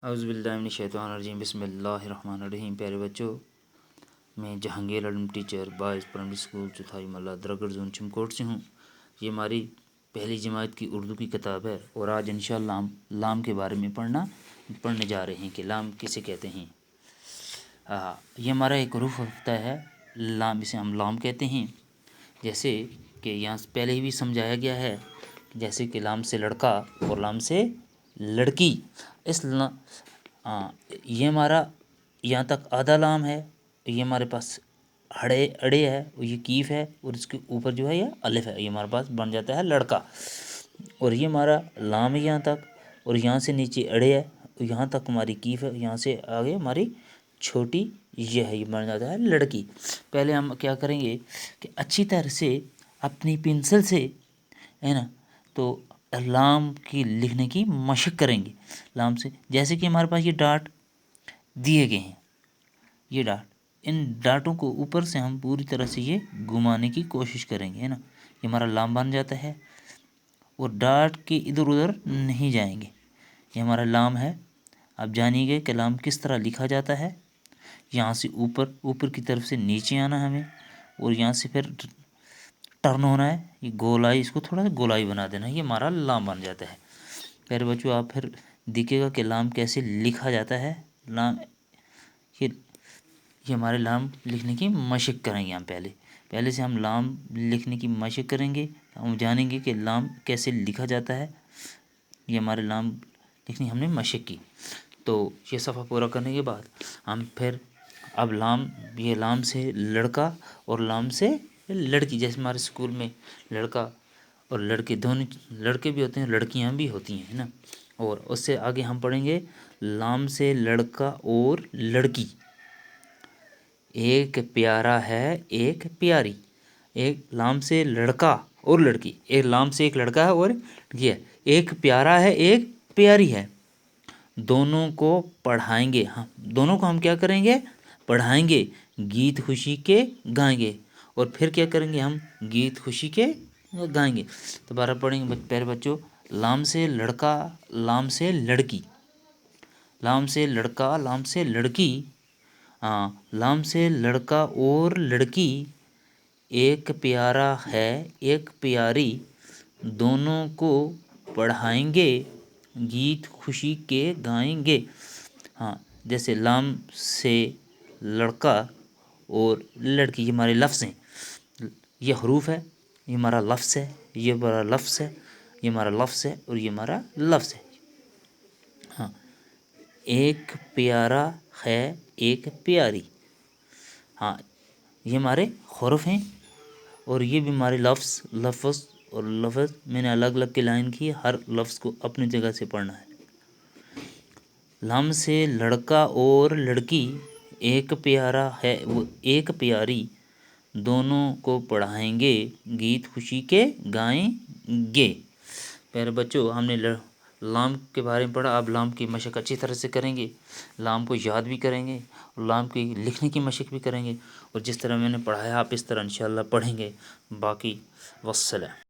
اعوذ باللہ من الشیطان الرجیم بسم اللہ الرحمن الرحیم۔ پیارے بچوں، میں جہانگیر علم ٹیچر بائز پرائمری اسکول چوتھائی محلہ درگڑھ زون چمکوٹ سے ہوں۔ یہ ہماری پہلی جماعت کی اردو کی کتاب ہے اور آج انشاءاللہ ہم لام کے بارے میں پڑھنے جا رہے ہیں کہ لام کسے کہتے ہیں۔ یہ ہمارا ایک حروف ہوتا ہے لام، اسے ہم لام کہتے ہیں۔ جیسے کہ یہاں پہلے بھی سمجھایا گیا ہے، جیسے کہ لام سے لڑکا اور لام سے لڑکی۔ یہ ہمارا یہاں تک آدھا لام ہے، یہ ہمارے پاس اڑے ہے اور یہ کیف ہے اور اس کے اوپر جو ہے یہ الف ہے، یہ ہمارے پاس بن جاتا ہے لڑکا۔ اور یہ ہمارا لام ہے یہاں تک، اور یہاں سے نیچے اڑے ہے، یہاں تک ہماری کیف ہے، یہاں سے آگے ہماری چھوٹی یہ ہے، یہ بن جاتا ہے لڑکی۔ پہلے ہم کیا کریں گے کہ اچھی طرح سے اپنی پنسل سے ہے نا تو لام کی لکھنے کی مشق کریں گے لام سے۔ جیسے کہ ہمارے پاس یہ ڈاٹ دیے گئے ہیں، یہ ڈاٹ، ان ڈاٹوں کو اوپر سے ہم پوری طرح سے یہ گھمانے کی کوشش کریں گے، ہے نا، یہ ہمارا لام بن جاتا ہے اور ڈاٹ کے ادھر ادھر نہیں جائیں گے، یہ ہمارا لام ہے۔ اب جانیے گے کہ لام کس طرح لکھا جاتا ہے۔ یہاں سے اوپر کی طرف سے نیچے آنا ہمیں، اور یہاں سے پھر ٹرن ہونا ہے، یہ گولائی، اس کو تھوڑا سا گولائی بنا دینا، یہ ہمارا لام بن جاتا ہے۔ پیارے بچوں، آپ پھر دیکھے گا کہ لام کیسے لکھا جاتا ہے۔ لام یہ ہمارے لام لکھنے کی مشق کریں گے ہم پہلے سے ہم لام لکھنے کی مشق کریں گے، ہم جانیں گے کہ لام کیسے لکھا جاتا ہے۔ یہ ہمارے لام لکھنی ہم نے مشق کی، تو یہ صفحہ پورا کرنے کے بعد ہم پھر اب یہ لام سے لڑکا اور لام سے لڑکی، جیسے ہمارے اسکول میں لڑکا اور لڑکے دونوں، لڑکے بھی ہوتے ہیں لڑکیاں بھی ہوتی ہیں، ہے نا۔ اور اس سے آگے ہم پڑھیں گے لام سے لڑکا اور لڑکی، ایک پیارا ہے ایک پیاری۔ ایک لام سے لڑکا اور لڑکی، ایک لام سے ایک لڑکا ہے اور یہ ایک پیارا ہے ایک پیاری ہے، دونوں کو پڑھائیں گے، ہاں دونوں کو ہم کیا کریں گے، پڑھائیں گے، گیت خوشی کے گائیں گے۔ اور پھر کیا کریں گے، ہم گیت خوشی کے گائیں گے۔ دوبارہ پڑھیں گے پیارے بچوں، لام سے لڑکا لام سے لڑکی، لام سے لڑکا لام سے لڑکی، لام سے لڑکا اور لڑکی، ایک پیارا ہے ایک پیاری، دونوں کو پڑھائیں گے، گیت خوشی کے گائیں گے۔ جیسے لام سے لڑکا اور لڑکی، یہ ہمارے لفظ ہیں، یہ حروف ہے، یہ ہمارا لفظ ہے، یہ ہمارا لفظ ہے، یہ ہمارا لفظ ہے اور یہ ہمارا لفظ ہے۔ ایک پیارا ہے ایک پیاری، یہ ہمارے حروف ہیں اور یہ بھی ہمارے لفظ اور لفظ میں نے الگ الگ کی لائن کی، ہر لفظ کو اپنی جگہ سے پڑھنا ہے۔ لام سے لڑکا اور لڑکی، ایک پیارا ہے وہ ایک پیاری، دونوں کو پڑھائیں گے، گیت خوشی کے گائیں گے۔ پیارے بچوں، ہم نے لام کے بارے میں پڑھا، اب لام کی مشق اچھی طرح سے کریں گے، لام کو یاد بھی کریں گے اور لام کی لکھنے کی مشق بھی کریں گے، اور جس طرح میں نے پڑھایا آپ اس طرح انشاءاللہ پڑھیں گے۔ باقی والسلام۔